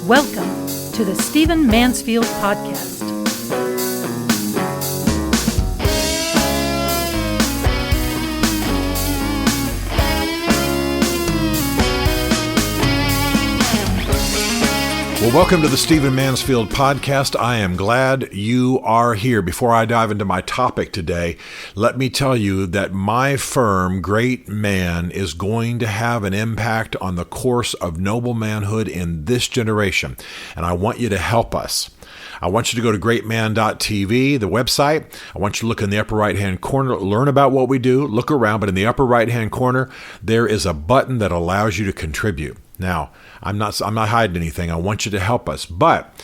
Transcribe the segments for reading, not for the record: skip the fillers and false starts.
Welcome to the Stephen Mansfield Podcast. Well, welcome to the Stephen Mansfield Podcast. I am glad you are here. Before I dive into my topic today, let me tell you that my firm, Great Man, is going to have an impact on the course of noble manhood in this generation, and I want you to help us. I want you to go to greatman.tv, the website. I want you to look in the upper right-hand corner, learn about what we do, look around, but in the upper right-hand corner, there is a button that allows you to contribute. Now, I'm not hiding anything. I want you to help us. But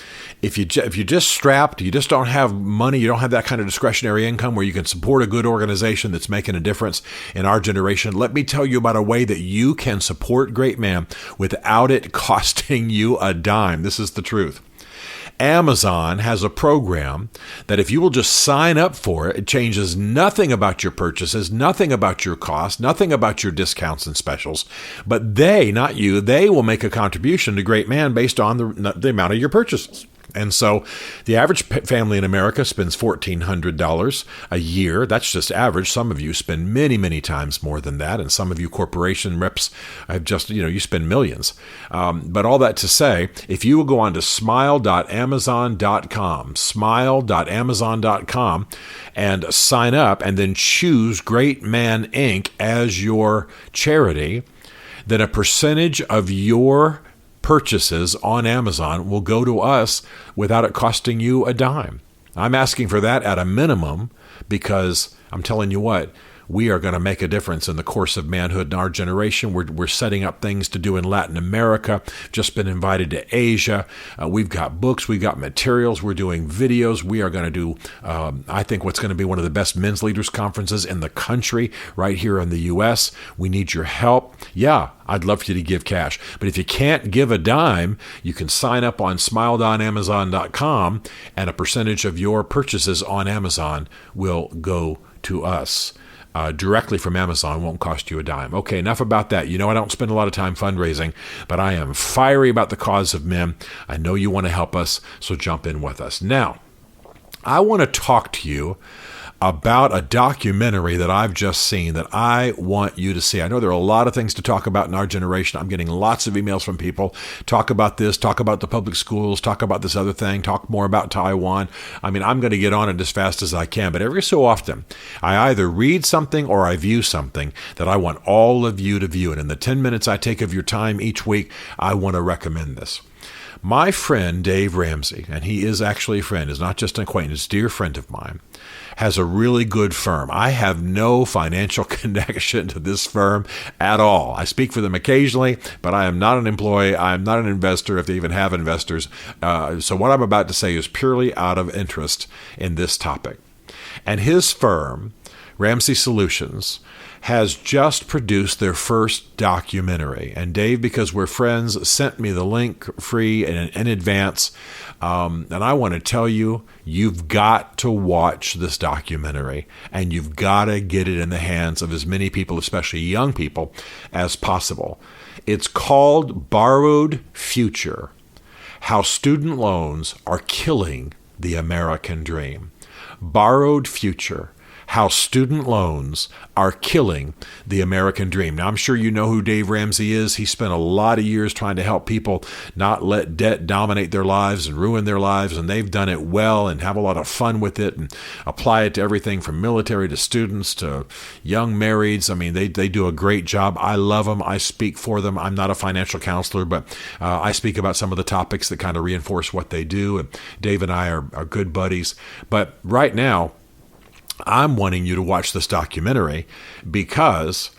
if you're just strapped, you just don't have money, you don't have that kind of discretionary income where you can support a good organization that's making a difference in our generation, let me tell you about a way that you can support Great Man without it costing you a dime. This is the truth. Amazon has a program that if you will just sign up for it, it changes nothing about your purchases, nothing about your costs, nothing about your discounts and specials. But they, not you, they will make a contribution to Great Man based on the amount of your purchases. And so the average family in America spends $1,400 a year. That's just average. Some of you spend many, many times more than that. And some of you corporation reps have just, you spend millions. But all that to say, if you will go on to smile.amazon.com and sign up and then choose Great Man Inc. as your charity, then a percentage of your purchases on Amazon will go to us without it costing you a dime. I'm asking for that at a minimum because I'm telling you what, we are going to make a difference in the course of manhood in our generation. We're setting up things to do in Latin America, just been invited to Asia. We've got books, we've got materials, we're doing videos. We are going to do, I think, what's going to be one of the best men's leaders conferences in the country right here in the U.S. We need your help. Yeah, I'd love for you to give cash. But if you can't give a dime, you can sign up on smile.amazon.com and a percentage of your purchases on Amazon will go to us. Directly from Amazon, won't cost you a dime. Okay, enough about that. I don't spend a lot of time fundraising, but I am fiery about the cause of men. I know you want to help us, so jump in with us. Now, I want to talk to you about a documentary that I've just seen that I want you to see. I know there are a lot of things to talk about in our generation. I'm getting lots of emails from people. Talk about this, talk about the public schools, talk about this other thing, talk more about Taiwan. I'm going to get on it as fast as I can, but every so often, I either read something or I view something that I want all of you to view. And in the 10 minutes I take of your time each week, I want to recommend this. My friend, Dave Ramsey, and he is actually a friend, is not just an acquaintance, dear friend of mine, has a really good firm. I have no financial connection to this firm at all. I speak for them occasionally, but I am not an employee. I am not an investor, if they even have investors. So what I'm about to say is purely out of interest in this topic. And his firm, Ramsey Solutions, has just produced their first documentary. And Dave, because we're friends, sent me the link free in advance. And I want to tell you, you've got to watch this documentary, and you've got to get it in the hands of as many people, especially young people, as possible. It's called Borrowed Future: How Student Loans Are Killing the American Dream. Borrowed Future: How Student Loans Are Killing the American Dream. Now, I'm sure you know who Dave Ramsey is. He spent a lot of years trying to help people not let debt dominate their lives and ruin their lives, and they've done it well and have a lot of fun with it and apply it to everything from military to students to young marrieds. They do a great job. I love them. I speak for them. I'm not a financial counselor, but I speak about some of the topics that kind of reinforce what they do, and Dave and I are good buddies. But right now, I'm wanting you to watch this documentary because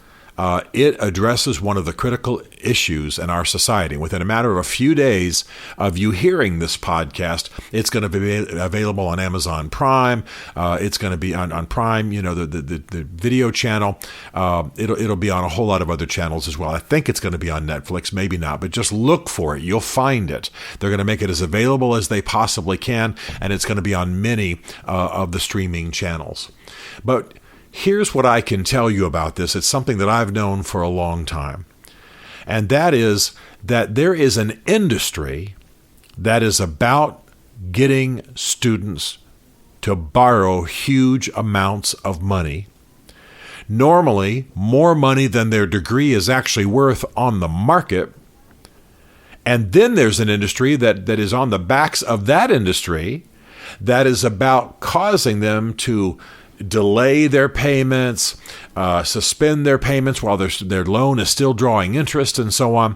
it addresses one of the critical issues in our society. Within a matter of a few days of you hearing this podcast, it's going to be available on Amazon Prime. It's going to be on Prime, the video channel. It'll be on a whole lot of other channels as well. I think it's going to be on Netflix, maybe not, but just look for it. You'll find it. They're going to make it as available as they possibly can, and it's going to be on many of the streaming channels. But here's what I can tell you about this. It's something that I've known for a long time. And that is that there is an industry that is about getting students to borrow huge amounts of money, normally more money than their degree is actually worth on the market. And then there's an industry that is on the backs of that industry that is about causing them to delay their payments, suspend their payments while their loan is still drawing interest and so on.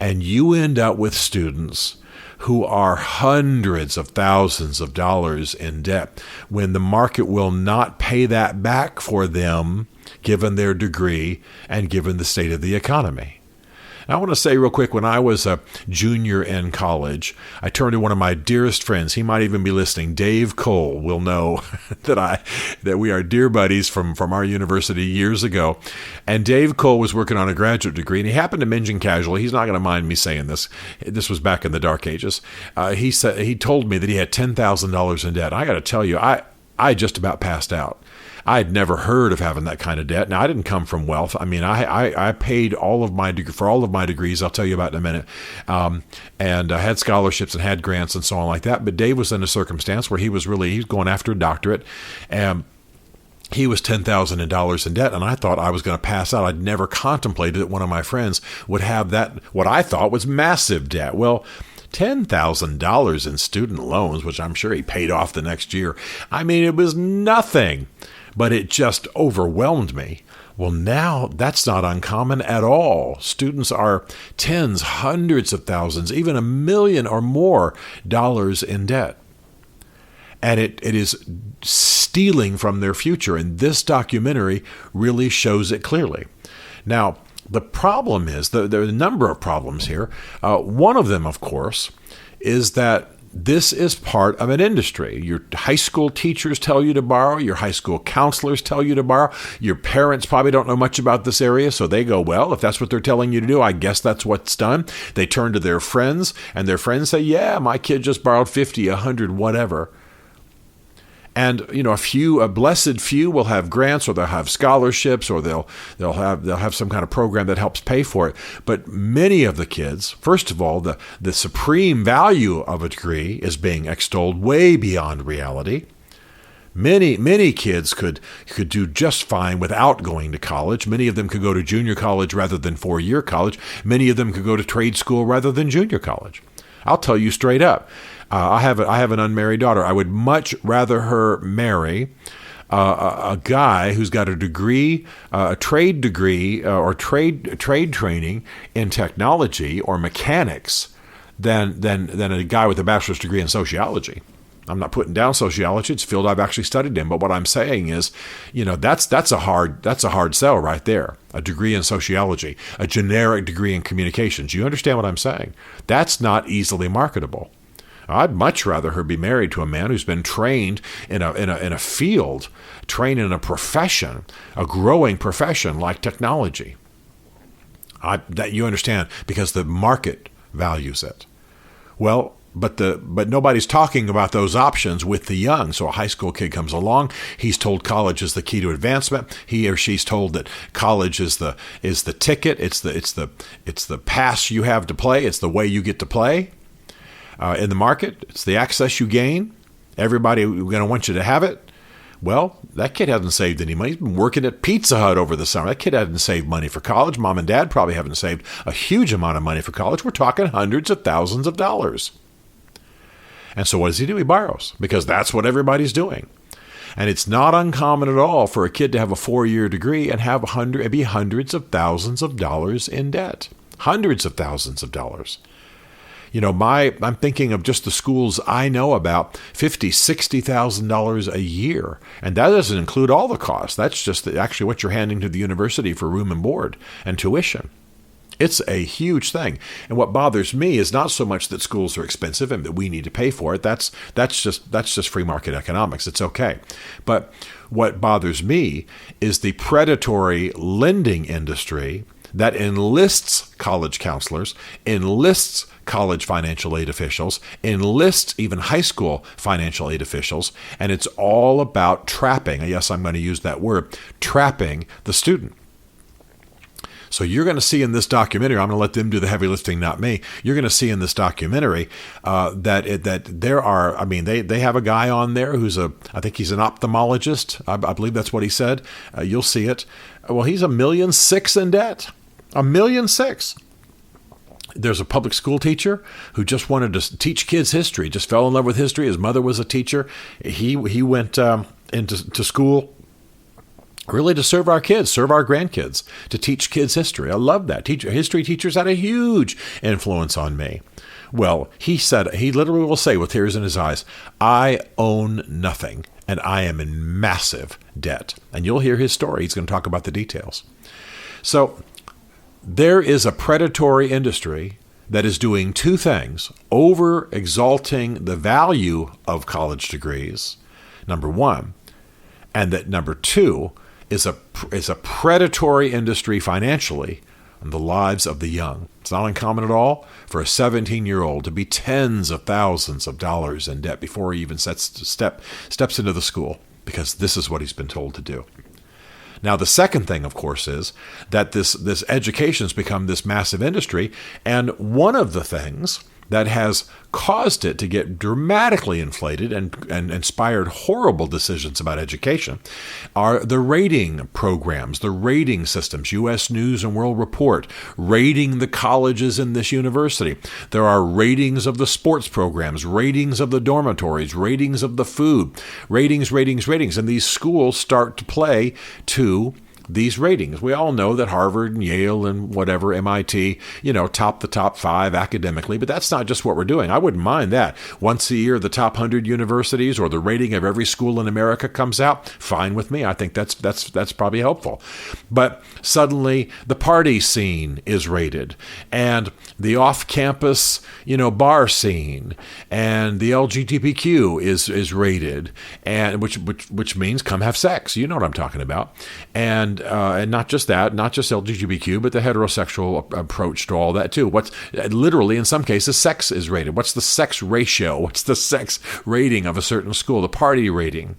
And you end up with students who are hundreds of thousands of dollars in debt when the market will not pay that back for them, given their degree and given the state of the economy. I want to say real quick, when I was a junior in college, I turned to one of my dearest friends. He might even be listening. Dave Cole will know that we are dear buddies from our university years ago. And Dave Cole was working on a graduate degree, and he happened to mention casually, he's not going to mind me saying this. This was back in the dark ages. He told me that he had $10,000 in debt. I got to tell you, I just about passed out. I had never heard of having that kind of debt. Now, I didn't come from wealth. I mean, I paid for all of my degrees. I'll tell you about in a minute. And I had scholarships and had grants and so on like that. But Dave was in a circumstance where he was going after a doctorate, and he was $10,000 in debt, and I thought I was going to pass out. I'd never contemplated that one of my friends would have that, what I thought was massive debt. Well, $10,000 in student loans, which I'm sure he paid off the next year. I mean, it was nothing. But it just overwhelmed me. Well, now that's not uncommon at all. Students are tens, hundreds of thousands, even $1 million or more dollars in debt. And it is stealing from their future. And this documentary really shows it clearly. Now, the problem is, there are a number of problems here. One of them, of course, is that this is part of an industry. Your high school teachers tell you to borrow. Your high school counselors tell you to borrow. Your parents probably don't know much about this area, so they go, well, if that's what they're telling you to do, I guess that's what's done. They turn to their friends, and their friends say, yeah, my kid just borrowed 50, 100, whatever. And, a blessed few will have grants, or they'll have scholarships, or they'll have some kind of program that helps pay for it. But many of the kids, first of all, the supreme value of a degree is being extolled way beyond reality. Many kids could do just fine without going to college. Many of them could go to junior college rather than 4-year college. Many of them could go to trade school rather than junior college. I'll tell you straight up. I have an unmarried daughter. I would much rather her marry a guy who's got a degree, a trade degree, or trade training in technology or mechanics than a guy with a bachelor's degree in sociology. I'm not putting down sociology; it's a field I've actually studied in. But what I'm saying is, that's a hard sell right there. A degree in sociology, a generic degree in communications. You understand what I'm saying? That's not easily marketable. I'd much rather her be married to a man who's been trained in a field, trained in a profession, a growing profession like technology. That you understand, because the market values it. Well, but nobody's talking about those options with the young. So a high school kid comes along. He's told college is the key to advancement. He or she's told that college is the ticket. It's the pass you have to play. It's the way you get to play. In the market, it's the access you gain. Everybody going to want you to have it. Well, that kid hasn't saved any money. He's been working at Pizza Hut over the summer. That kid hasn't saved money for college. Mom and dad probably haven't saved a huge amount of money for college. We're talking hundreds of thousands of dollars. And so what does he do? He borrows, because that's what everybody's doing. And it's not uncommon at all for a kid to have a 4-year degree and be hundreds of thousands of dollars in debt. Hundreds of thousands of dollars. I'm thinking of just the schools I know about, $50,000, $60,000 a year. And that doesn't include all the costs. That's just actually what you're handing to the university for room and board and tuition. It's a huge thing. And what bothers me is not so much that schools are expensive and that we need to pay for it. That's just free market economics. It's okay. But what bothers me is the predatory lending industry that enlists college counselors, enlists college financial aid officials, enlists even high school financial aid officials, and it's all about trapping, yes, I'm going to use that word, trapping the student. So you're going to see in this documentary, I'm going to let them do the heavy lifting, not me. You're going to see in this documentary that there are, I mean, they have a guy on there who's I think he's an ophthalmologist. I believe that's what he said. You'll see it. Well, he's $1.6 million in debt. $1.6 million. There's a public school teacher who just wanted to teach kids history, just fell in love with history. His mother was a teacher. He went into school really to serve our kids, serve our grandkids, to teach kids history. I love that. History teachers had a huge influence on me. Well, he literally will say with tears in his eyes, I own nothing and I am in massive debt. And you'll hear his story. He's going to talk about the details. So there is a predatory industry that is doing two things: over exalting the value of college degrees, number one, and that number two is a predatory industry financially on the lives of the young. It's not uncommon at all for a 17-year-old to be tens of thousands of dollars in debt before he even steps into the school, because this is what he's been told to do. Now, the second thing, of course, is that this education has become this massive industry, and one of the things that has caused it to get dramatically inflated and inspired horrible decisions about education are the rating programs, the rating systems. U.S. News and World Report rating the colleges in this university. There are ratings of the sports programs, ratings of the dormitories, ratings of the food, ratings, and these schools start to play to these ratings. We all know that Harvard and Yale and whatever, MIT, top the top 5 academically, but that's not just what we're doing. I wouldn't mind that. Once a year, the top 100 universities or the rating of every school in America comes out. Fine with me. I think that's probably helpful. But suddenly the party scene is rated, and the off-campus, bar scene, and the LGBTQ is rated, and which means come have sex. You know what I'm talking about. And not just that, not just LGBTQ, but the heterosexual approach to all that too. What's literally, in some cases, sex is rated. What's the sex ratio? What's the sex rating of a certain school? The party rating.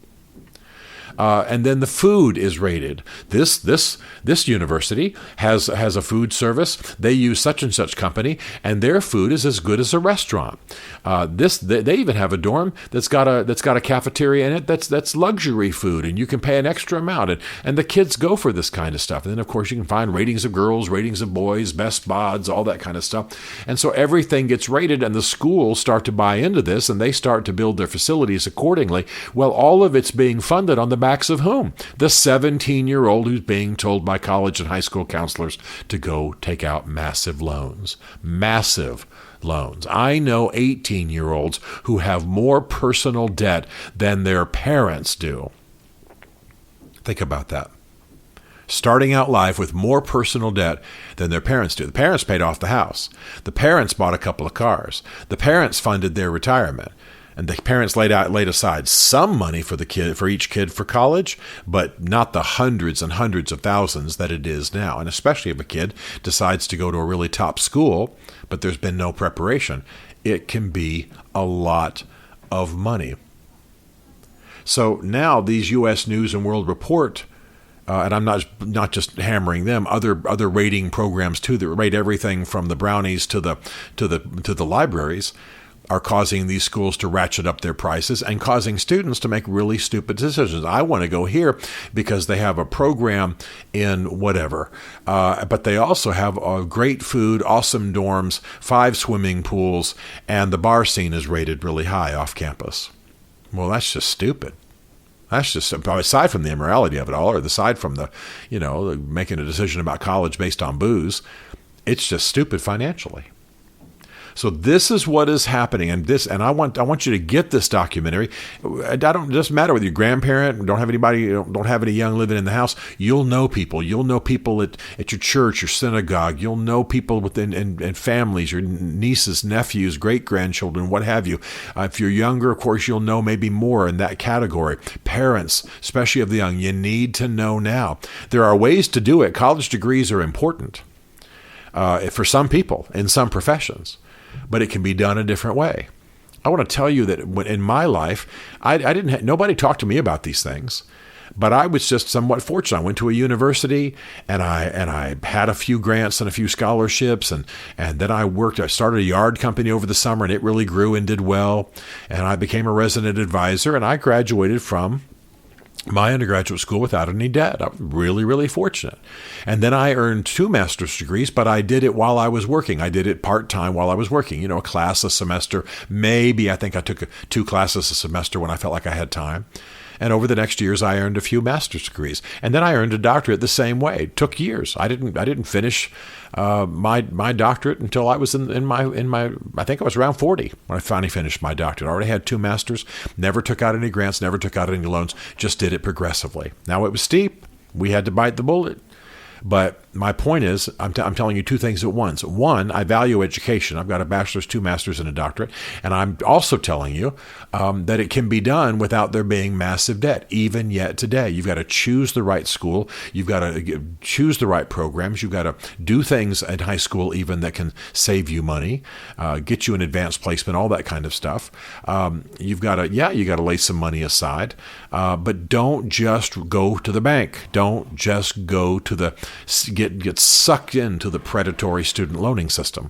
And then the food is rated. This university has a food service. They use such and such company, and their food is as good as a restaurant. They even have a dorm that's got a cafeteria in it that's luxury food, and you can pay an extra amount. And the kids go for this kind of stuff. And then of course you can find ratings of girls, ratings of boys, best bods, all that kind of stuff. And so everything gets rated, and the schools start to buy into this, and they start to build their facilities accordingly. Well, all of it's being funded on the backs of whom? The 17-year-old who's being told by college and high school counselors to go take out massive loans. Massive loans. I know 18-year-olds who have more personal debt than their parents do. Think about that. Starting out life with more personal debt than their parents do. The parents paid off the house. The parents bought a couple of cars. The parents funded their retirement. And the parents laid aside some money for each kid for college, but not the hundreds and hundreds of thousands that it is now. And especially if a kid decides to go to a really top school, but there's been no preparation, it can be a lot of money. So now these U.S. News and World Report, and I'm not just hammering them, other rating programs too that rate everything from the brownies to the libraries, are causing these schools to ratchet up their prices and causing students to make really stupid decisions. I want to go here because they have a program in whatever, but they also have great food, awesome dorms, 5 swimming pools, and the bar scene is rated really high off campus. Well, that's just stupid. That's just, aside from the immorality of it all, or aside from the, making a decision about college based on booze, it's just stupid financially. So this is what is happening, and I want you to get this documentary. It doesn't matter whether you're a grandparent, don't have any young living in the house. You'll know people. You'll know people at your church, your synagogue. You'll know people within and families, your nieces, nephews, great grandchildren, what have you. If you're younger, of course, you'll know maybe more in that category. Parents, especially of the young, you need to know now. There are ways to do it. College degrees are important for some people in some professions, but it can be done a different way. I want to tell you that in my life, nobody talked to me about these things. But I was just somewhat fortunate. I went to a university, and I had a few grants and a few scholarships, and then I started a yard company over the summer, and it really grew and did well. And I became a resident advisor, and I graduated from my undergraduate school without any debt. I'm really, really fortunate. And then I earned 2 master's degrees, but I did it while I was working. I did it part-time while I was working, a class a semester. Maybe I think I took 2 classes a semester when I felt like I had time. And over the next years, I earned a few master's degrees, and then I earned a doctorate the same way. It took years. I didn't finish my doctorate until I was in my I think I was around 40 when I finally finished my doctorate. I already had 2 masters. Never took out any grants. Never took out any loans. Just did it progressively. Now it was steep. We had to bite the bullet. But my point is, I'm telling you 2 things at once. One, I value education. I've got a bachelor's, 2 masters, and a doctorate. And I'm also telling you that it can be done without there being massive debt, even yet today. You've got to choose the right school. You've got to choose the right programs. You've got to do things at high school even that can save you money, get you an advanced placement, all that kind of stuff. You've got to lay some money aside. But don't just go to the bank. Don't just go to get sucked into the predatory student loaning system.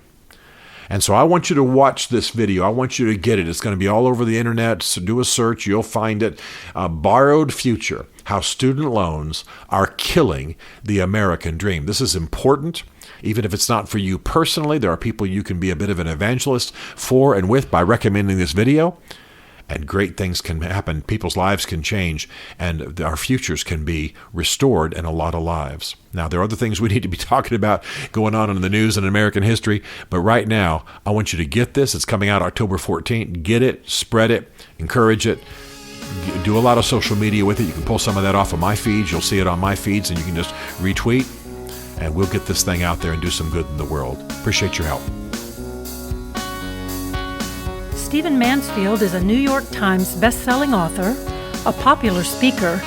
And so I want you to watch this video. I want you to get it. It's going to be all over the internet. So do a search. You'll find it. Borrowed Future, How Student Loans Are Killing the American Dream. This is important. Even if it's not for you personally, there are people you can be a bit of an evangelist for and with by recommending this video. And great things can happen. People's lives can change, and our futures can be restored in a lot of lives. Now, there are other things we need to be talking about going on in the news and American history, but right now, I want you to get this. It's coming out October 14th. Get it, spread it, encourage it. Do a lot of social media with it. You can pull some of that off of my feeds. You'll see it on my feeds, and you can just retweet, and we'll get this thing out there and do some good in the world. Appreciate your help. Stephen Mansfield is a New York Times best-selling author, a popular speaker,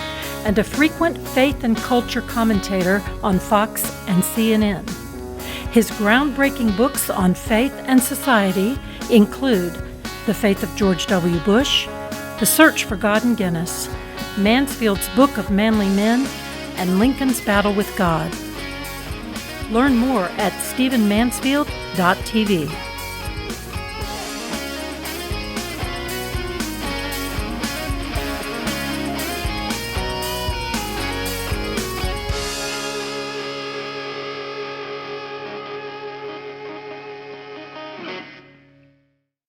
and a frequent faith and culture commentator on Fox and CNN. His groundbreaking books on faith and society include The Faith of George W. Bush, The Search for God in Guinness, Mansfield's Book of Manly Men, and Lincoln's Battle with God. Learn more at stephenmansfield.tv.